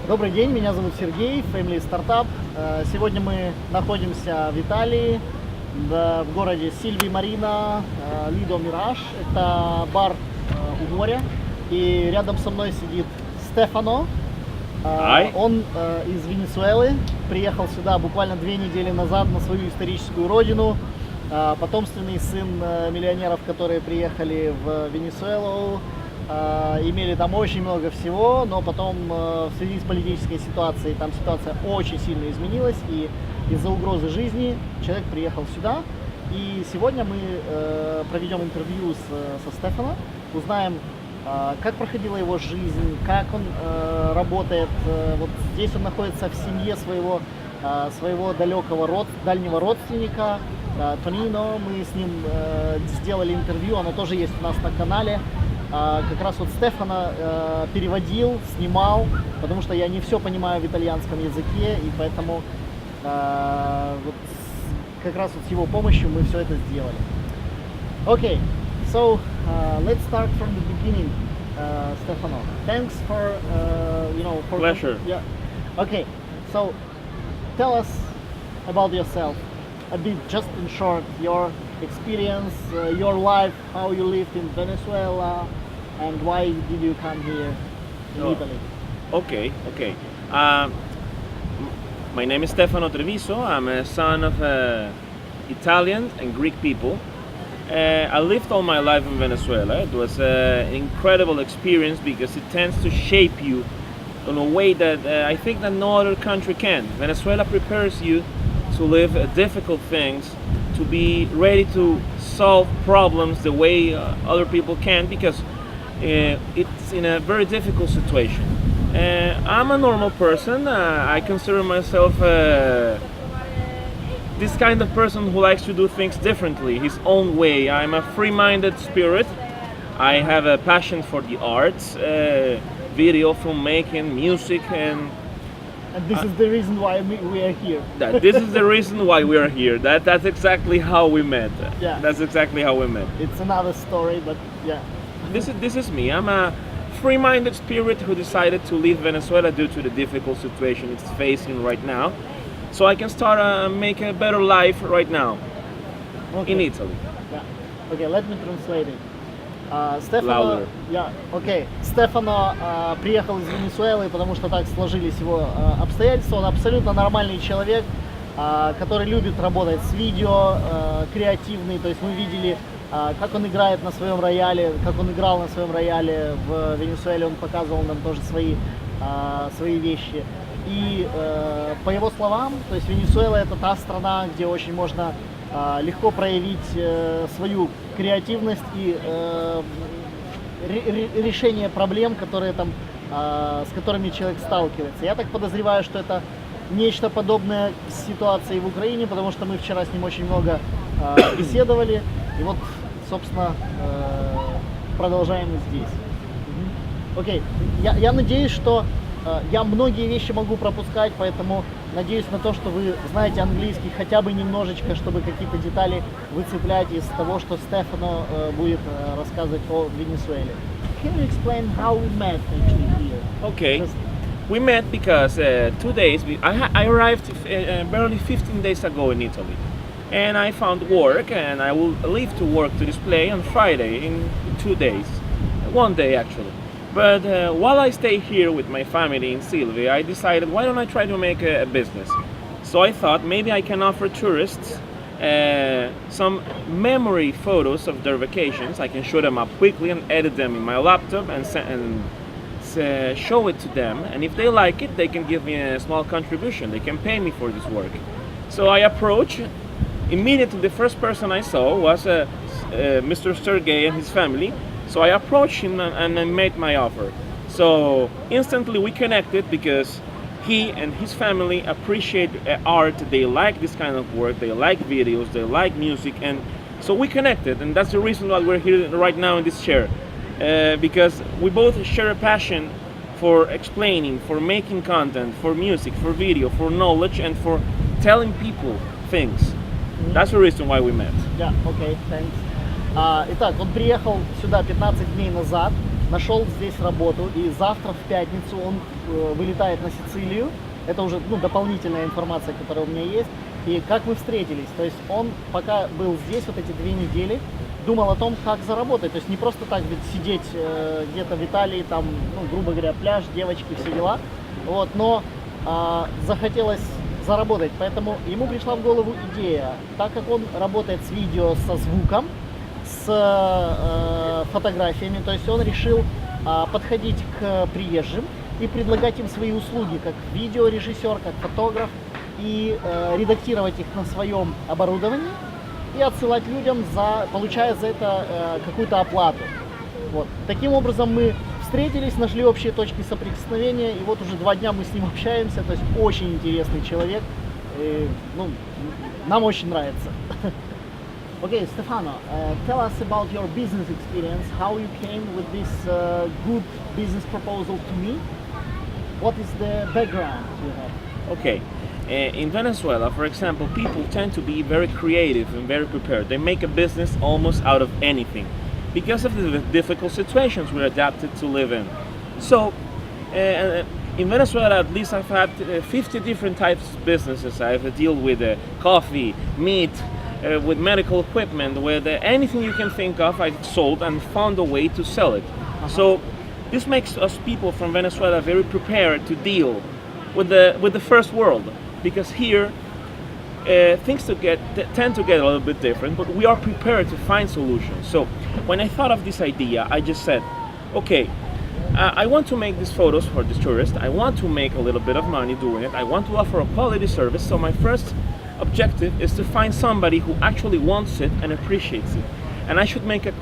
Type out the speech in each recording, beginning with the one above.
Добрый день, меня зовут Сергей, Family Startup. Сегодня мы находимся в Италии, в городе Сильви Марина, Лидо Мираж. Это бар у моря. И рядом со мной сидит Стефано. Он из Венесуэлы, приехал сюда буквально 2 недели назад на свою историческую родину. Потомственный сын миллионеров, которые приехали в Венесуэлу. Имели там очень много всего, но потом в связи с политической ситуацией там ситуация очень сильно изменилась, и из-за угрозы жизни человек приехал сюда. И сегодня мы проведем интервью со Стефано, узнаем, как проходила его жизнь, как он работает. Вот здесь он находится в семье своего дальнего родственника Тонино. Мы с ним сделали интервью, оно тоже есть у нас на канале. Как раз вот Стефано переводил, снимал, потому что я не все понимаю в итальянском языке, и поэтому вот как раз вот с его помощью мы все это сделали. Okay, so let's start from the beginning, Stefano. Thanks for for pleasure. Yeah. Okay, so tell us about yourself a bit, just in short, your experience, your life, how you lived in Venezuela, and why did you come here in Italy? Okay. My name is Stefano Treviso. I'm a son of Italian and Greek people. I lived all my life in Venezuela. It was an incredible experience because it tends to shape you in a way that I think that no other country can. Venezuela prepares you to live difficult things, to be ready to solve problems the way other people can, because it's in a very difficult situation. I'm a normal person. I consider myself this kind of person who likes to do things differently, his own way. I'm a free-minded spirit. I have a passion for the arts, video, filmmaking, music, and this is the reason why we are here. This is the reason why we are here. That's exactly how we met. Yeah. That's exactly how we met. It's another story, but yeah. This is me. I'm a free-minded spirit who decided to leave Venezuela due to the difficult situation it's facing right now, so I can start make a better life right now in Italy. Yeah. Okay, let me translate it. Стефано, Louder. Стефано приехал из Венесуэлы, потому что так сложились его обстоятельства. Он абсолютно нормальный человек, который любит работать с видео, креативный. То есть мы видели, как он играет на своем рояле, как он играл на своем рояле в Венесуэле. Он показывал нам тоже свои вещи. И по его словам, то есть Венесуэла — это та страна, где очень можно легко проявить свою креативность и решение проблем, с которыми человек сталкивается. Я так подозреваю, что это нечто подобное ситуации в Украине, потому что мы вчера с ним очень много беседовали, и вот, собственно, продолжаем здесь. Окей, я надеюсь, что я многие вещи могу пропускать, поэтому надеюсь на то, что вы знаете английский хотя бы немножечко, чтобы какие-то детали выцеплять из того, что Стефано будет рассказывать о Венесуэле. Can you explain how we met actually here? Okay. We met because 2 days. I arrived barely 15 days ago in Italy, and I found work, and I will leave to work to display on Friday in 2 days, 1 day actually. But while I stay here with my family in Sylvia, I decided, why don't I try to make a business? So I thought maybe I can offer tourists some memory photos of their vacations. I can show them up quickly and edit them in my laptop and show it to them. And if they like it, they can give me a small contribution. They can pay me for this work. So I approached. Immediately, the first person I saw was Mr. Sergey and his family. So I approached him and I made my offer. So instantly we connected because he and his family appreciate art. They like this kind of work. They like videos. They like music. And so we connected. And that's the reason why we're here right now in this chair. Because we both share a passion for explaining, for making content, for music, for video, for knowledge, and for telling people things. That's the reason why we met. Yeah, okay, thanks. Итак, он приехал сюда 15 дней назад, нашел здесь работу, и завтра в пятницу он вылетает на Сицилию. Это уже дополнительная информация, которая у меня есть. И как мы встретились. То есть он, пока был здесь, вот эти 2 недели, думал о том, как заработать. То есть не просто так ведь сидеть где-то в Италии, там, грубо говоря, пляж, девочки, все дела. Вот, но захотелось заработать. Поэтому ему пришла в голову идея. Так как он работает с видео, со звуком, с фотографиями, то есть он решил подходить к приезжим и предлагать им свои услуги, как видеорежиссер, как фотограф, и редактировать их на своем оборудовании и отсылать людям, получая за это какую-то оплату. Вот. Таким образом мы встретились, нашли общие точки соприкосновения, и вот уже 2 дня мы с ним общаемся, то есть очень интересный человек, и, нам очень нравится. Okay, Stefano, tell us about your business experience, how you came with this good business proposal to me. What is the background you have? Okay. In Venezuela, for example, people tend to be very creative and very prepared. They make a business almost out of anything because of the difficult situations we're adapted to live in. So, in Venezuela, at least I've had 50 different types of businesses. I've dealt with coffee, meat, with medical equipment, with anything you can think of, I've sold and found a way to sell it. So, this makes us people from Venezuela very prepared to deal with the first world. Because here, things tend to get a little bit different, but we are prepared to find solutions. So when I thought of this idea, I just said, okay, I want to make these photos for this tourist. I want to make a little bit of money doing it. I want to offer a quality service. So my first objective is to find somebody who actually wants it and appreciates it. And I should make a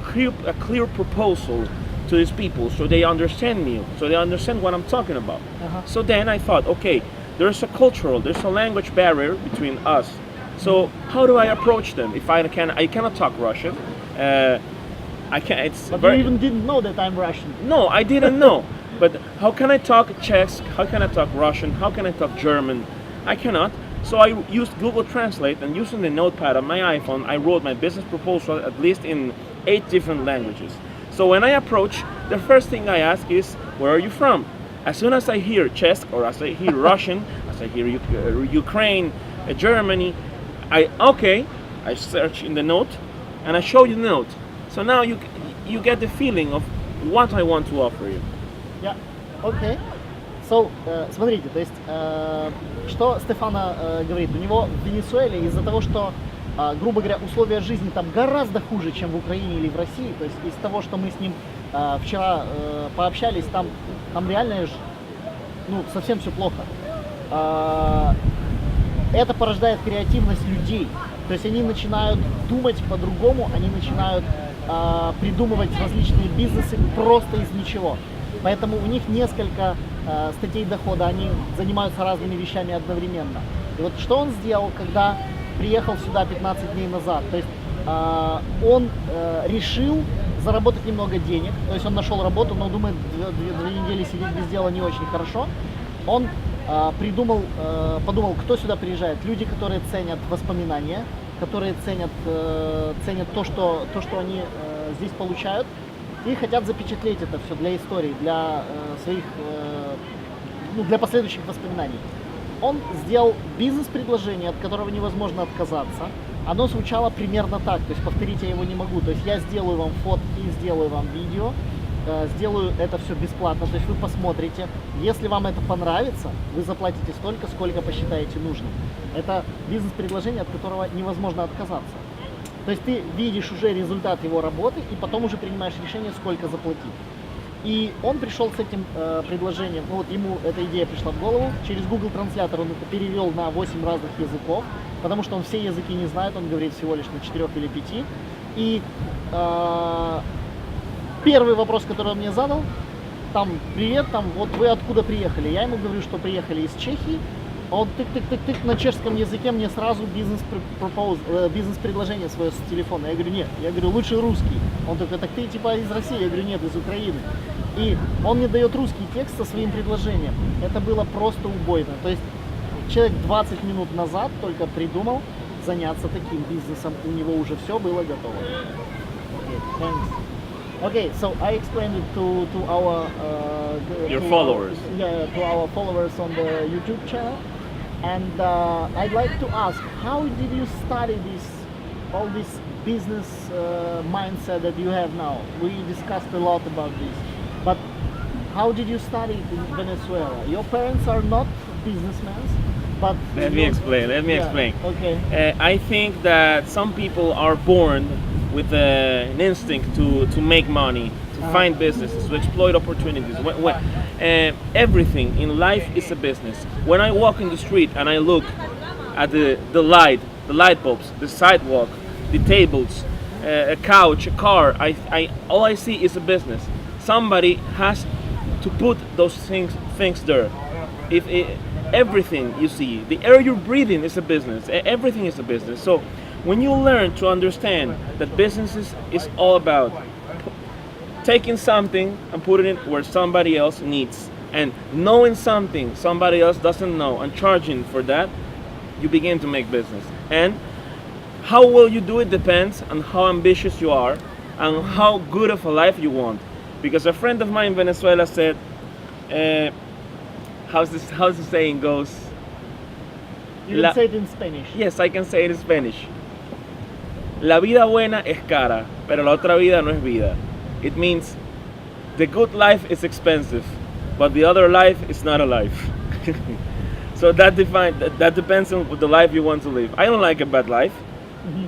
clear proposal to these people so they understand me, so they understand what I'm talking about. So then I thought, okay, there's a language barrier between us. So how do I approach them? If I cannot talk Russian. I can. You even didn't know that I'm Russian. No, I didn't know. But how can I talk Czech? How can I talk Russian? How can I talk German? I cannot. So I used Google Translate, and using the notepad on my iPhone, I wrote my business proposal at least in 8 different languages. So when I approach, the first thing I ask is, where are you from? As soon as I hear Czech, or as I hear Russian, as I hear Ukraine, Germany, I search in the note, and I show you the note. So now you get the feeling of what I want to offer you. Yeah, okay. So, смотрите, то есть, что Стефано говорит, у него в Венесуэле из-за того, что, грубо говоря, условия жизни там гораздо хуже, чем в Украине или в России, то есть из того, что мы с ним вчера пообщались, там реально совсем все плохо. Это порождает креативность людей, то есть они начинают думать по-другому, они начинают придумывать различные бизнесы просто из ничего. Поэтому у них несколько статей дохода, они занимаются разными вещами одновременно. И вот что он сделал, когда приехал сюда 15 дней назад, то есть он решил заработать немного денег, то есть он нашел работу, но думает, 2 недели сидеть без дела не очень хорошо. Он подумал, кто сюда приезжает, люди, которые ценят воспоминания, которые ценят то, что они здесь получают, и хотят запечатлеть это все для истории, для своих, для последующих воспоминаний. Он сделал бизнес-предложение, от которого невозможно отказаться. Оно звучало примерно так, то есть повторить я его не могу. То есть я сделаю вам фотки, сделаю вам видео, сделаю это все бесплатно, то есть вы посмотрите. Если вам это понравится, вы заплатите столько, сколько посчитаете нужным. Это бизнес-предложение, от которого невозможно отказаться. То есть ты видишь уже результат его работы и потом уже принимаешь решение, сколько заплатить. И он пришел с этим предложением, ему эта идея пришла в голову, через Google транслятор он это перевел на 8 разных языков, потому что он все языки не знает, он говорит всего лишь на 4 или 5. И первый вопрос, который он мне задал, привет, вот вы откуда приехали? Я ему говорю, что приехали из Чехии. Он тык-тык-тык-тык на чешском языке мне сразу бизнес-предложение свое с телефона. Я говорю, нет, лучше русский. Он такой, так ты типа из России? Я говорю, нет, из Украины. И он мне дает русский текст со своим предложением. Это было просто убойно. То есть человек 20 минут назад только придумал заняться таким бизнесом. У него уже все было готово. Okay, thanks. Okay, so I explained it to our Your to followers. To our followers on the YouTube channel, and I'd like to ask, how did you study all this business mindset that you have now? We discussed a lot about this, but how did you study it in Venezuela? Your parents are not businessmen, but Let me explain. Okay. I think that some people are born with an instinct to make money, to find businesses, to exploit opportunities. Everything in life is a business. When I walk in the street and I look at the light bulbs, the sidewalk, the tables, a couch, a car, all I see is a business. Somebody has to put those things there. Everything you see, the air you're breathing is a business. Everything is a business. So when you learn to understand that businesses is all about taking something and putting it where somebody else needs, and knowing something somebody else doesn't know and charging for that, you begin to make business. And how well you do it depends on how ambitious you are and how good of a life you want. Because a friend of mine in Venezuela said, how's the saying goes? You can say it in Spanish. Yes, I can say it in Spanish. La vida buena es cara, pero la otra vida no es vida. It means the good life is expensive, but the other life is not a life. So that depends on the life you want to live. I don't like a bad life.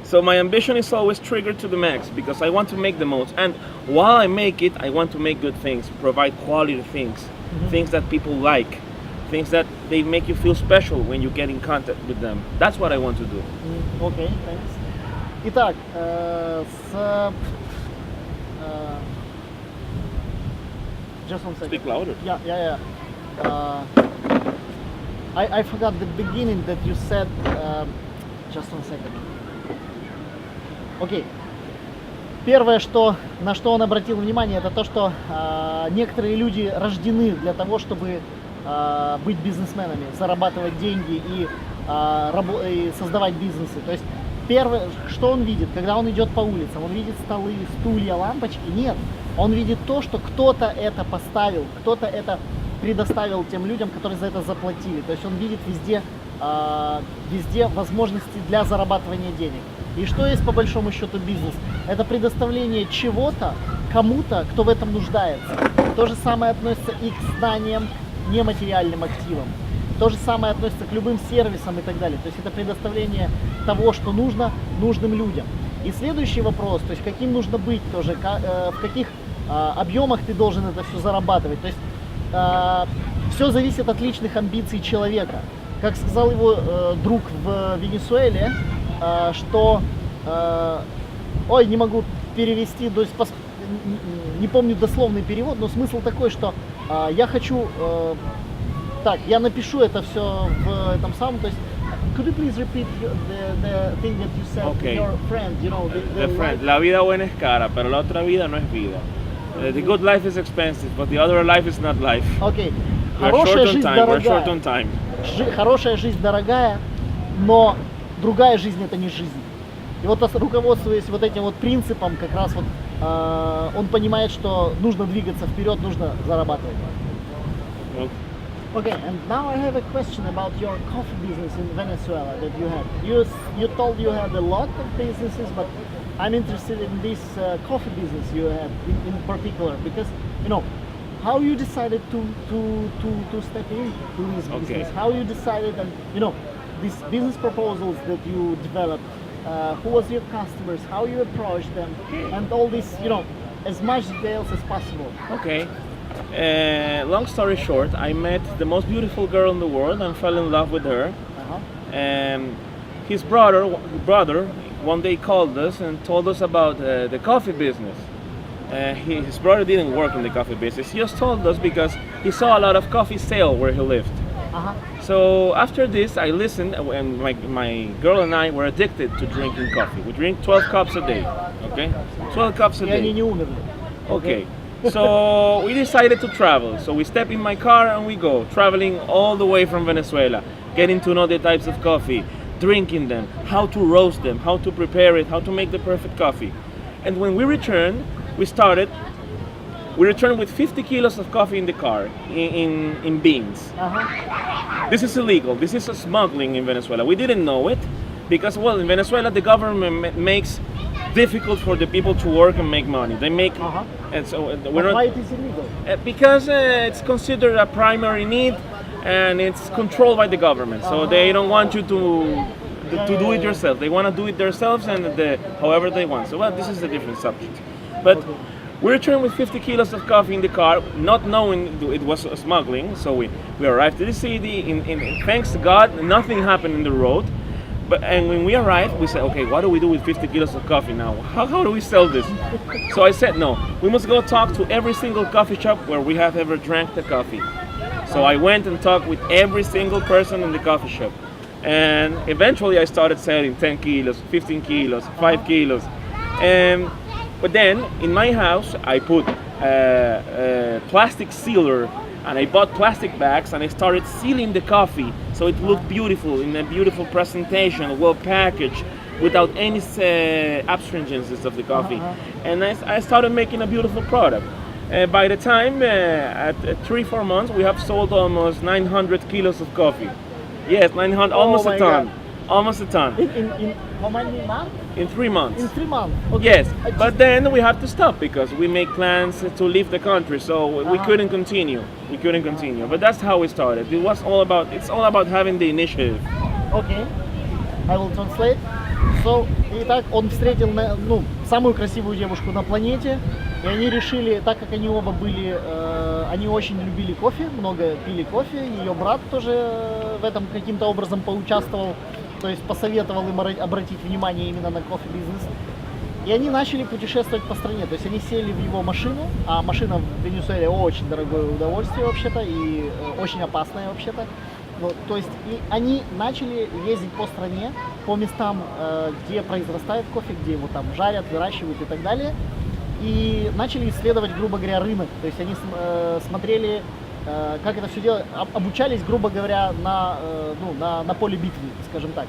So my ambition is always triggered to the max because I want to make the most. And while I make it, I want to make good things, provide quality things, things that people like, things that they make you feel special when you get in contact with them. That's what I want to do. Okay, thanks. Итак, just one second. Speak louder. Yeah. I forgot the beginning that you said. Just one second. Окей. Первое, на что он обратил внимание, это то, что некоторые люди рождены для того, чтобы быть бизнесменами, зарабатывать деньги и создавать бизнесы. То есть первое, что он видит, когда он идет по улицам, он видит столы, стулья, лампочки. Нет, он видит то, что кто-то это поставил, кто-то это предоставил тем людям, которые за это заплатили. То есть он видит везде возможности для зарабатывания денег. И что есть по большому счету бизнес? Это предоставление чего-то кому-то, кто в этом нуждается. То же самое относится и к знаниям, нематериальным активам. То же самое относится к любым сервисам и так далее. То есть это предоставление того, что нужно нужным людям. И следующий вопрос, то есть каким нужно быть тоже, в каких объемах ты должен это все зарабатывать. То есть все зависит от личных амбиций человека. Как сказал его друг в Венесуэле, что, не могу перевести, то есть не помню дословный перевод, но смысл такой, что я хочу, я напишу это все в этом самом, то есть, could you please repeat the thing that you said to your friend, the friend, la vida buena es cara, pero la otra vida no es vida. The good life is expensive, but the other life is not life. Okay. We're short on time. Хорошая жизнь дорогая, но другая жизнь это не жизнь. И вот руководствуясь вот этим вот принципом, как раз вот он понимает, что нужно двигаться вперед, нужно зарабатывать. Okay, and now I have a question about your coffee business in Venezuela that you had. You told you had a lot of businesses, but I'm interested in this coffee business you had in particular, because how you decided to step into this business, how you decided, and these business proposals that you developed, who was your customers, how you approached them, and all this, as much details as possible. Okay. Long story short, I met the most beautiful girl in the world and fell in love with her. His brother one day called us and told us about the coffee business. His brother didn't work in the coffee business. He just told us because he saw a lot of coffee sale where he lived. So after this, I listened, and my girl and I were addicted to drinking coffee. We drink 12 cups a day. Okay, 12 cups a day. Okay. So we decided to travel. So we step in my car and we go traveling all the way from Venezuela, getting to know the types of coffee, drinking them, how to roast them, how to prepare it, how to make the perfect coffee. And when we returned, we started. We returned with 50 kilos of coffee in the car, in beans. This is illegal. This is a smuggling in Venezuela. We didn't know it because, well, in Venezuela the government makes difficult for the people to work and make money. They make, and so we're Why not it is illegal? because it's considered a primary need, and it's controlled by the government. So they don't want you to do it yourself. They want to do it themselves and however they want. So well, this is a different subject. But we returned with 50 kilos of coffee in the car, not knowing it was smuggling. So we arrived to the city. In thanks to God, nothing happened in the road. And when we arrived, we said, okay, what do we do with 50 kilos of coffee now? How do we sell this? So I said, no, we must go talk to every single coffee shop where we have ever drank the coffee. So I went and talked with every single person in the coffee shop. And eventually I started selling 10 kilos, 15 kilos, 5 kilos. But then in my house, I put a plastic sealer, and I bought plastic bags, and I started sealing the coffee so it looked beautiful, in a beautiful presentation, well packaged, without any astringencies of the coffee. And I started making a beautiful product. By the time, at 3-4 months, we have sold almost 900 kilos of coffee. Yes, 900, almost a ton. God. Almost a ton. In how many months? In 3 months. In 3 months. Okay. Yes, but then we have to stop because we make plans to leave the country, so we couldn't continue. We couldn't continue, but that's how we started. It's all about having the initiative. Okay, I will translate. So, итак, он встретил самую красивую девушку на планете, и они решили, так как они оба были, они очень любили кофе, много пили кофе, ее брат тоже в этом каким-то образом поучаствовал, то есть посоветовал им обратить внимание именно на кофе-бизнес. И они начали путешествовать по стране, то есть они сели в его машину, а машина в Венесуэле очень дорогое удовольствие вообще-то и очень опасное вообще-то. Вот, то есть и они начали ездить по стране, по местам, где произрастает кофе, где его там жарят, выращивают и так далее. И начали исследовать, грубо говоря, рынок. То есть они смотрели, как это все делать, обучались, грубо говоря, на поле битвы, скажем так.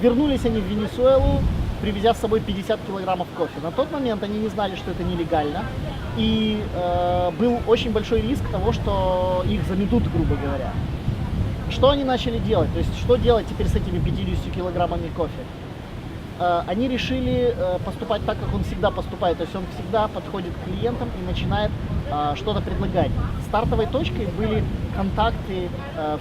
Вернулись они в Венесуэлу, привезя с собой 50 килограммов кофе. На тот момент они не знали, что это нелегально. И был очень большой риск того, что их заметут, грубо говоря. Что они начали делать? То есть, что делать теперь с этими 50 килограммами кофе? Они решили поступать так, как он всегда поступает. То есть он всегда подходит к клиентам и начинает что-то предлагать. Стартовой точкой были контакты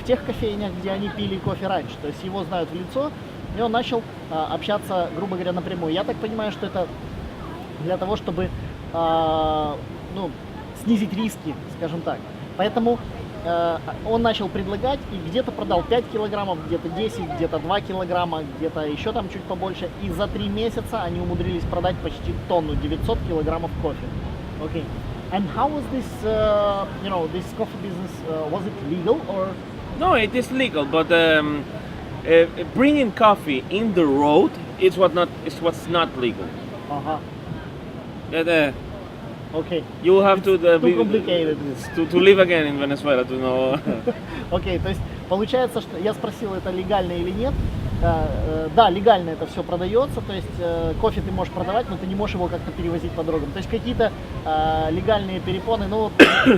в тех кофейнях, где они пили кофе раньше. То есть его знают в лицо, и он начал общаться, грубо говоря, напрямую. Я так понимаю, что это для того, чтобы снизить риски, скажем так. Поэтому он начал предлагать и где-то продал 5 килограммов, где-то 10, где-то 2 килограмма, где-то еще там чуть побольше. И за 3 месяца они умудрились продать почти тонну, 900 килограммов кофе. Okay. And how was this, this coffee business, was it legal or? No, it is legal, but bringing coffee in the road is what's not legal. Okay. You will have to too complicated. To live again in Venezuela to know. Окей, то есть получается, что я спросил, это легально или нет. Да, легально это все продается, то есть кофе ты можешь продавать, но ты не можешь его как-то перевозить по дорогам. То есть какие-то легальные перепоны,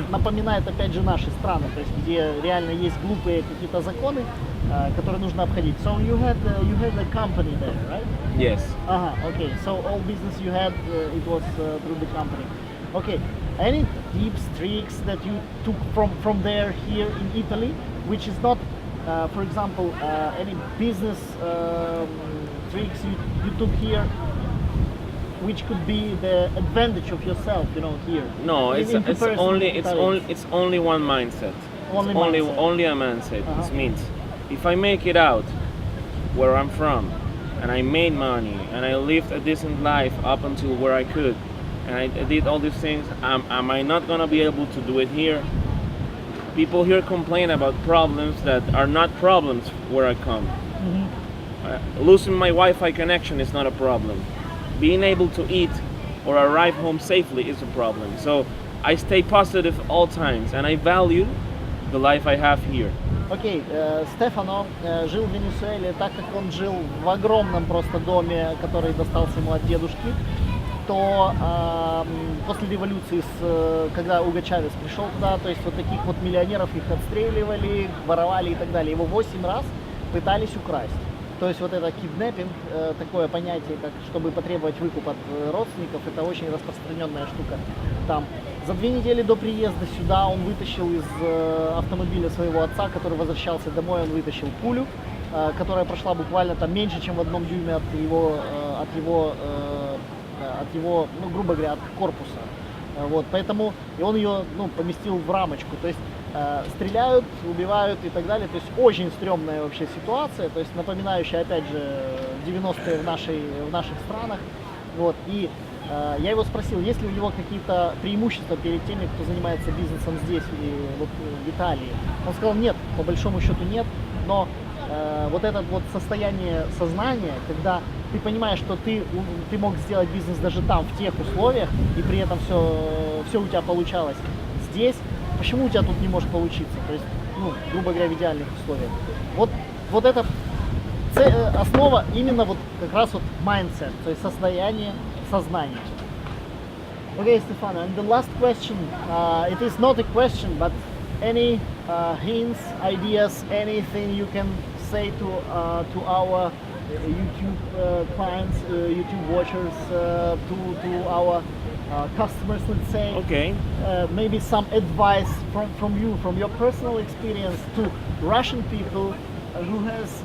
напоминает опять же наши страны, то есть где реально есть глупые какие-то законы, которые нужно обходить. So you had a company there, right? Yes. Okay. So all business you had, it was through the company. Okay. Any tips, tricks that you took from there here in Italy, which is not, for example, any business tricks you took here, which could be the advantage of yourself, here. No, it's only one mindset. Only a mindset. It means if I make it out where I'm from, and I made money, and I lived a decent life up until where I could, and I did all these things, am I not gonna be able to do it here? People here complain about problems that are not problems where I come. Losing my Wi-Fi connection is not a problem. Being able to eat or arrive home safely is a problem. So I stay positive all times, and I value the life I have here. Окей, Стефано жил в Венесуэле, так как он жил в огромном просто доме, который достался ему от дедушки. то после революции, когда Уго Чавес пришел туда, то есть вот таких вот миллионеров их отстреливали, воровали и так далее. Его 8 раз пытались украсть. То есть вот это киднеппинг, такое понятие, как чтобы потребовать выкуп от родственников, это очень распространенная штука там. За 2 недели до приезда сюда он вытащил из автомобиля своего отца, который возвращался домой, он вытащил пулю, которая прошла буквально там меньше, чем в 1 дюйме от его, ну, грубо говоря, от корпуса. Вот, поэтому и он ее, ну, поместил в рамочку. То есть стреляют, убивают и так далее. То есть очень стрёмная вообще ситуация, то есть напоминающая, опять же, 90-е в наших странах. Вот, и я его спросил, есть ли у него какие-то преимущества перед теми, кто занимается бизнесом здесь, или вот, в Италии. Он сказал, нет, по большому счету нет, но вот это вот состояние сознания, когда ты понимаешь, что ты мог сделать бизнес даже там, в тех условиях, и при этом все у тебя получалось здесь, почему у тебя тут не может получиться? То есть, ну, грубо говоря, в идеальных условиях. Вот это основа именно вот как раз вот mindset, то есть состояние сознания. Okay, Stefano, and the last question, it is not a question, but any hints, ideas, anything you can say to our YouTube clients, YouTube watchers, to our customers, let's say. Okay. Maybe some advice from you, from your personal experience, to Russian people who has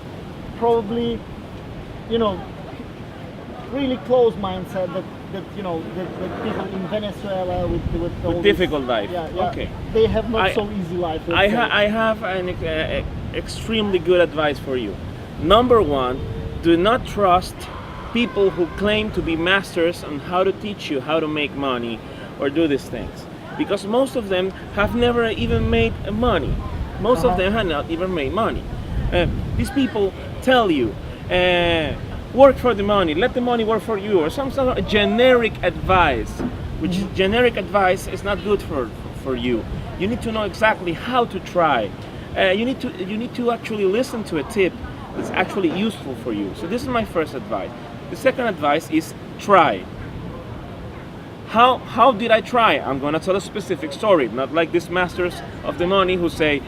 probably, you know, really close mindset that people in Venezuela with all difficult life. Yeah, Okay. They have not so easy life. I have an extremely good advice for you. Number one, do not trust people who claim to be masters on how to teach you how to make money or do these things, because most of them have never even made money. Most of them have not even made money. These people tell you, work for the money, let the money work for you, or some sort of generic advice, which generic advice is not good for you. You need to know exactly how to try. You need to actually listen to a tip that's actually useful for you. So this is my first advice. The second advice is try. How did I try? I'm gonna tell a specific story, not like these masters of the money who say,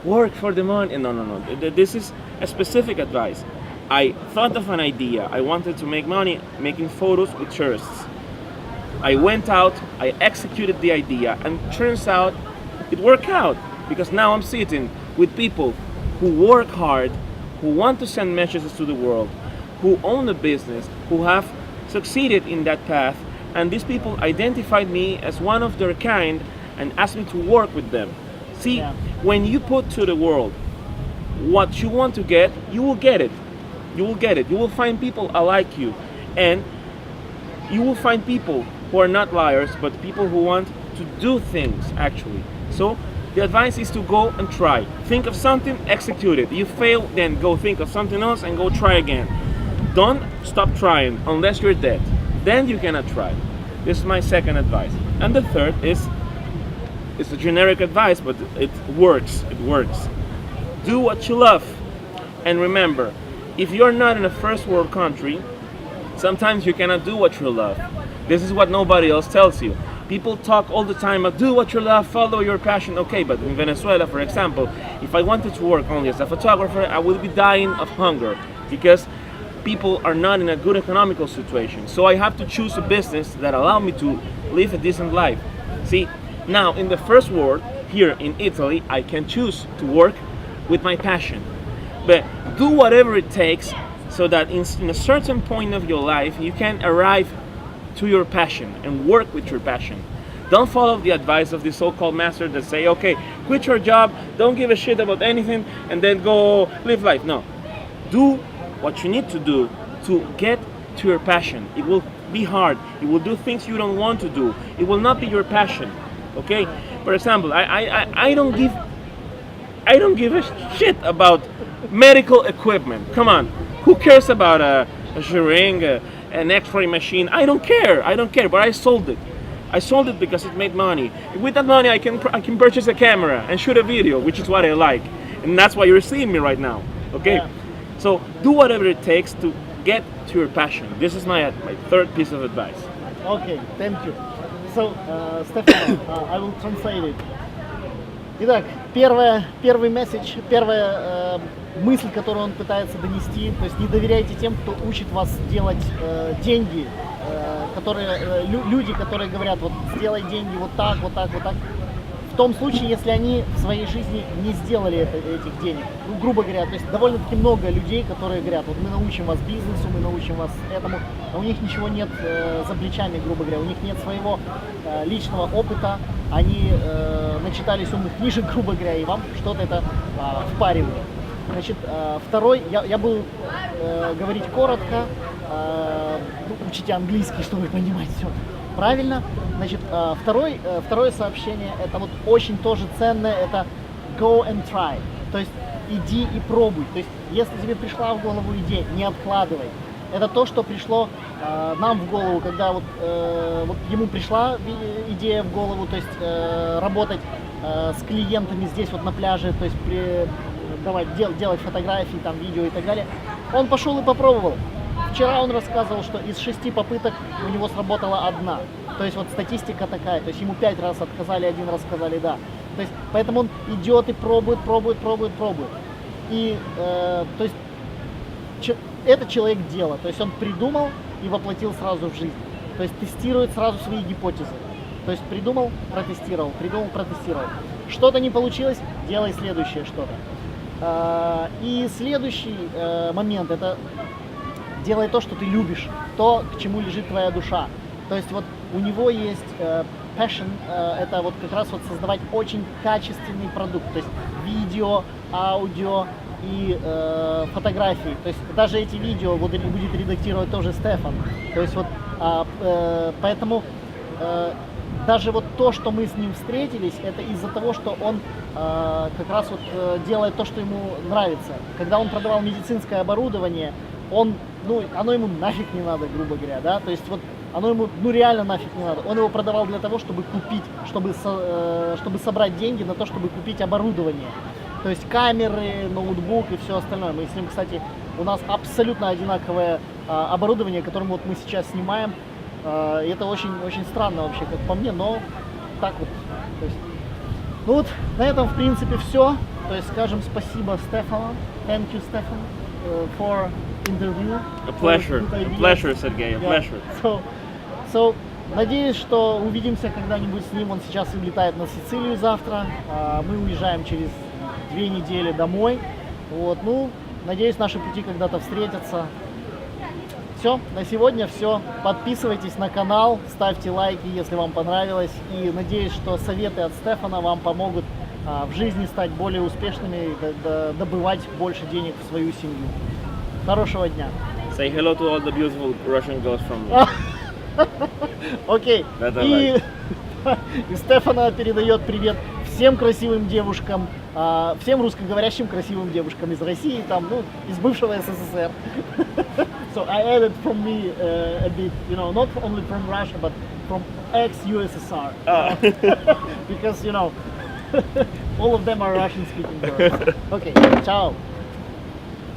work for the money. No. This is a specific advice. I thought of an idea. I wanted to make money making photos with tourists. I went out, I executed the idea, and turns out it worked out, because now I'm sitting with people who work hard, who want to send messages to the world, who own a business, who have succeeded in that path, and these people identified me as one of their kind and asked me to work with them. See, when you put to the world what you want to get, you will get it. You will get it. You will find people like you, and you will find people who are not liars, but people who want to do things actually. So the advice is to go and try. Think of something, execute it. You fail, then go think of something else and go try again. Don't stop trying unless you're dead. Then you cannot try. This is my second advice. And the third is, it's a generic advice, but it works. It works. Do what you love. And remember, if you're not in a first world country, sometimes you cannot do what you love. This is what nobody else tells you. People talk all the time about do what you love, follow your passion. Okay, but in Venezuela, for example, if I wanted to work only as a photographer, I would be dying of hunger, because people are not in a good economical situation. So I have to choose a business that allow me to live a decent life. See, now in the first world, here in Italy, I can choose to work with my passion. But do whatever it takes so that in a certain point of your life, you can arrive to your passion and work with your passion. Don't follow the advice of the so-called masters that say, okay, quit your job, don't give a shit about anything, and then go live life. No. Do what you need to do to get to your passion. It will be hard. You will do things you don't want to do. It will not be your passion. Okay? For example, I don't give a shit about medical equipment. Come on. Who cares about a syringe, an X-ray machine? I don't care. But I sold it. I sold it because it made money. With that money, I can purchase a camera and shoot a video, which is what I like, and that's why you're seeing me right now. Okay. Yeah. So do whatever it takes to get to your passion. This is my third piece of advice. Okay, thank you. So, Stefano, I will translate it. Итак, первый месседж, первая мысль, которую он пытается донести, то есть не доверяйте тем, кто учит вас делать деньги, люди, которые говорят, вот сделай деньги вот так, вот так, вот так. В том случае, если они в своей жизни не сделали этих денег. Ну, грубо говоря, то есть довольно-таки много людей, которые говорят, вот мы научим вас бизнесу, мы научим вас этому, а у них ничего нет за плечами, грубо говоря, у них нет своего личного опыта, они начитались умных книжек, грубо говоря, и вам что-то это впаривают. Значит, второй, я буду говорить коротко, учите английский, чтобы понимать все правильно. Значит, второе сообщение, это вот очень тоже ценное, это go and try, то есть иди и пробуй. То есть если тебе пришла в голову идея, не откладывай. Это то, что пришло нам в голову, когда вот ему пришла идея в голову, то есть работать с клиентами здесь вот на пляже, то есть делать фотографии, там, видео и так далее. Он пошел и попробовал. Вчера он рассказывал, что из 6 попыток у него сработала 1. То есть вот статистика такая, то есть ему 5 раз отказали, 1 раз сказали да. То есть поэтому он идет и пробует. И то есть это человек дела, то есть он придумал и воплотил сразу в жизнь. То есть тестирует сразу свои гипотезы. То есть придумал, протестировал. Что-то не получилось, делай следующее что-то. И следующий момент, это делай то, что ты любишь, то, к чему лежит твоя душа. То есть вот у него есть passion, это вот как раз вот создавать очень качественный продукт, то есть видео, аудио и фотографии. То есть даже эти видео будет редактировать тоже Стефано. То есть вот поэтому даже вот то, что мы с ним встретились, это из-за того, что он как раз вот делает то, что ему нравится. Когда он продавал медицинское оборудование, оно ему нафиг не надо, грубо говоря, да, то есть вот оно ему, реально нафиг не надо. Он его продавал для того, чтобы купить, чтобы собрать деньги на то, чтобы купить оборудование. То есть камеры, ноутбук и все остальное. Мы с ним, кстати, у нас абсолютно одинаковое оборудование, которым вот мы сейчас снимаем. И это очень странно вообще, как по мне, но так вот. То есть, ну вот, на этом, в принципе, все. То есть скажем спасибо Стефано. Thank you, Stefano, for interview. A pleasure, Сергей, a pleasure. So, надеюсь, что увидимся когда-нибудь с ним. Он сейчас улетает на Сицилию завтра. Мы уезжаем через 2 недели домой. Вот, надеюсь, наши пути когда-то встретятся. Все, на сегодня все. Подписывайтесь на канал, ставьте лайки, если вам понравилось. И надеюсь, что советы от Стефано вам помогут в жизни стать более успешными и добывать больше денег в свою семью. Хорошего дня. Say hello to all the beautiful Russian girls from me. Окей. И Стефано передает привет всем красивым девушкам, всем русскоговорящим красивым девушкам из России, там, из бывшего СССР. So I added from me a bit, not only from Russia, but from ex-USSR. Because, all of them are Russian-speaking girls. Okay, ciao.